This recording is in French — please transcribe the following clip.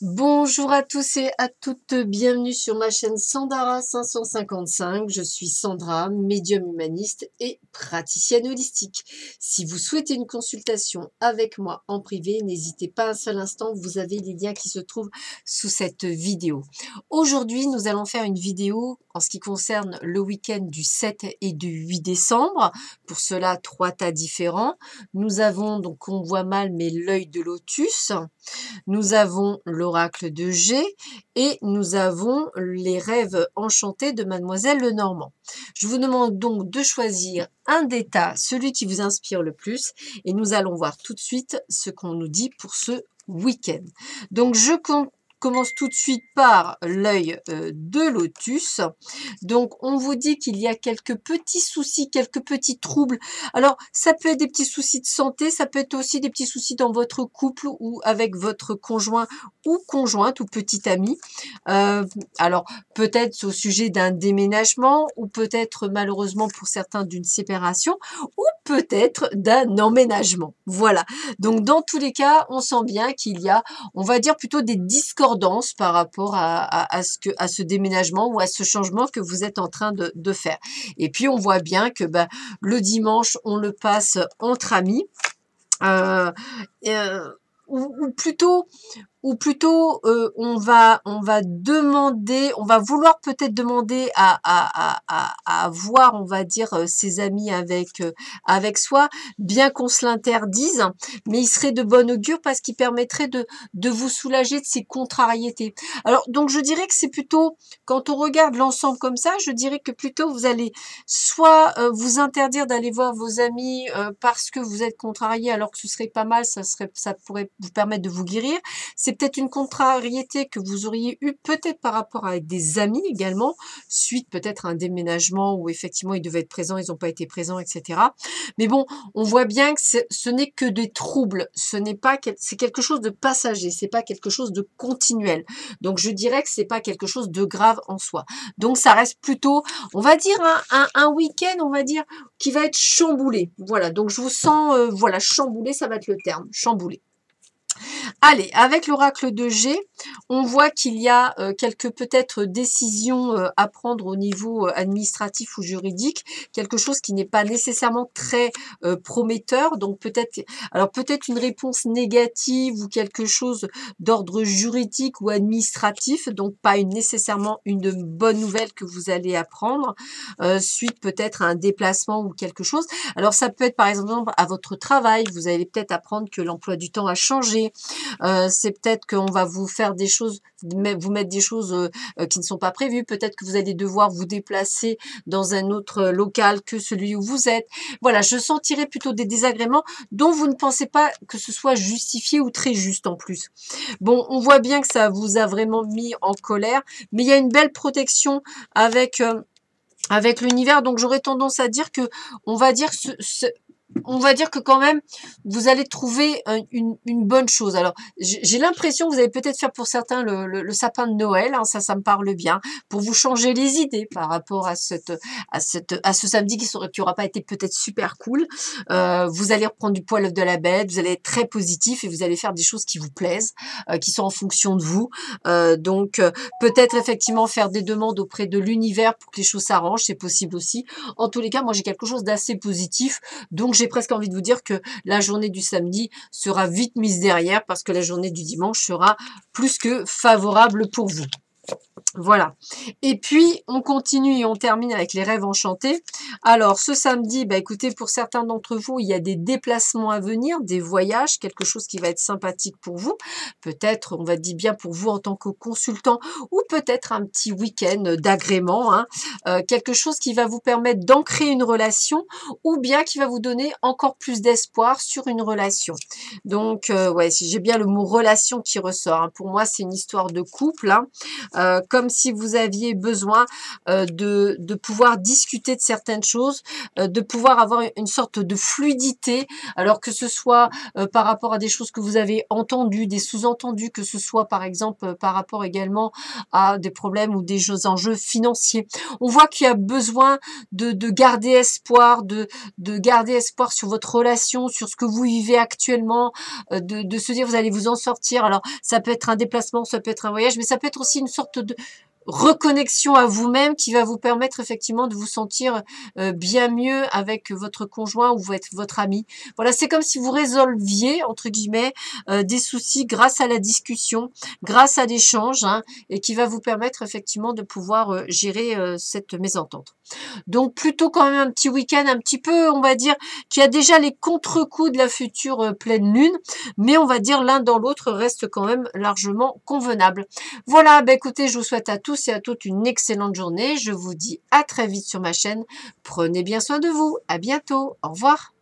Bonjour à tous et à toutes, bienvenue sur ma chaîne Sandara 555. Je suis Sandra, médium humaniste et praticienne holistique. Si vous souhaitez une consultation avec moi en privé, n'hésitez pas un seul instant, vous avez les liens qui se trouvent sous cette vidéo. Aujourd'hui, nous allons faire une vidéo en ce qui concerne le week-end du 7 et du 8 décembre. Pour cela, 3 tas différents. Nous avons, donc on voit mal, mais l'œil de lotus. Nous avons l'oracle de G et nous avons les rêves enchantés de Mademoiselle Lenormand. Je vous demande donc de choisir un des tas, celui qui vous inspire le plus, et nous allons voir tout de suite ce qu'on nous dit pour ce week-end. Donc commence tout de suite par l'œil de lotus. Donc, on vous dit qu'il y a quelques petits soucis, quelques petits troubles. Alors, ça peut être des petits soucis de santé, ça peut être aussi des petits soucis dans votre couple ou avec votre conjoint ou conjointe ou petit ami. Alors, peut-être au sujet d'un déménagement ou peut-être malheureusement pour certains d'une séparation ou peut-être d'un emménagement. Voilà. Donc, dans tous les cas, on sent bien qu'il y a, on va dire plutôt des discordances par rapport à ce déménagement ou à ce changement que vous êtes en train de faire. Et puis, on voit bien que le dimanche, on le passe entre amis. Euh, euh, ou plutôt on va demander, on va vouloir peut-être demander à voir, on va dire, ses amis avec soi, bien qu'on se l'interdise, mais il serait de bon augure parce qu'il permettrait de vous soulager de ces contrariétés. Alors, donc je dirais que c'est plutôt, quand on regarde l'ensemble comme ça, je dirais que plutôt vous allez soit vous interdire d'aller voir vos amis parce que vous êtes contrarié, alors que ce serait pas mal, ça pourrait vous permettre de vous guérir. C'est peut-être une contrariété que vous auriez eu peut-être par rapport avec des amis également, suite peut-être à un déménagement où effectivement ils devaient être présents, ils n'ont pas été présents, etc. Mais bon, on voit bien que ce n'est que des troubles, c'est quelque chose de passager, c'est pas quelque chose de continuel. Donc je dirais que c'est pas quelque chose de grave en soi. Donc ça reste plutôt, on va dire un week-end, on va dire, qui va être chamboulé. Voilà, donc je vous sens, voilà, chamboulé, ça va être le terme, chamboulé. Allez, avec l'oracle de G, on voit qu'il y a quelques peut-être décisions à prendre au niveau administratif ou juridique, quelque chose qui n'est pas nécessairement très prometteur, donc peut-être une réponse négative ou quelque chose d'ordre juridique ou administratif, donc pas nécessairement une bonne nouvelle que vous allez apprendre, suite peut-être à un déplacement ou quelque chose. Alors ça peut être par exemple à votre travail, vous allez peut-être apprendre que l'emploi du temps a changé, c'est peut-être qu'on va vous faire des choses, vous mettre des choses qui ne sont pas prévues. Peut-être que vous allez devoir vous déplacer dans un autre local que celui où vous êtes. Voilà, je sentirais plutôt des désagréments dont vous ne pensez pas que ce soit justifié ou très juste en plus. Bon, on voit bien que ça vous a vraiment mis en colère, mais il y a une belle protection avec l'univers, donc j'aurais tendance à dire que, on va dire, on va dire que quand même, vous allez trouver une bonne chose. Alors, j'ai l'impression que vous allez peut-être faire pour certains le sapin de Noël, hein, ça me parle bien, pour vous changer les idées par rapport à ce samedi qui aura pas été peut-être super cool. Vous allez reprendre du poil de la bête, vous allez être très positif et vous allez faire des choses qui vous plaisent, qui sont en fonction de vous. Donc, peut-être effectivement faire des demandes auprès de l'univers pour que les choses s'arrangent, c'est possible aussi. En tous les cas, moi j'ai quelque chose d'assez positif, donc j'ai presque envie de vous dire que la journée du samedi sera vite mise derrière parce que la journée du dimanche sera plus que favorable pour vous. Voilà. Et puis, on continue et on termine avec les rêves enchantés. Alors, ce samedi, écoutez, pour certains d'entre vous, il y a des déplacements à venir, des voyages, quelque chose qui va être sympathique pour vous. Peut-être, on va dire bien pour vous en tant que consultant, ou peut-être un petit week-end d'agrément, hein, quelque chose qui va vous permettre d'ancrer une relation, ou bien qui va vous donner encore plus d'espoir sur une relation. Donc, ouais, si j'ai bien le mot relation qui ressort, hein, pour moi, c'est une histoire de couple, hein, comme comme si vous aviez besoin de pouvoir discuter de certaines choses, de pouvoir avoir une sorte de fluidité, alors que ce soit par rapport à des choses que vous avez entendues, des sous-entendus, que ce soit par exemple par rapport également à des problèmes ou des enjeux financiers. On voit qu'il y a besoin de garder espoir, de garder espoir sur votre relation, sur ce que vous vivez actuellement, de se dire vous allez vous en sortir. Alors ça peut être un déplacement, ça peut être un voyage, mais ça peut être aussi une sorte de reconnexion à vous-même qui va vous permettre effectivement de vous sentir bien mieux avec votre conjoint ou votre ami. Voilà, c'est comme si vous résolviez, entre guillemets, des soucis grâce à la discussion, grâce à l'échange, hein, et qui va vous permettre effectivement de pouvoir gérer cette mésentente. Donc plutôt quand même un petit week-end un petit peu, on va dire, qui a déjà les contre-coups de la future pleine lune, mais on va dire l'un dans l'autre reste quand même largement convenable. Voilà, bah écoutez, je vous souhaite à tous et à toutes une excellente journée. Je vous dis à très vite sur ma chaîne. Prenez bien soin de vous. À bientôt. Au revoir.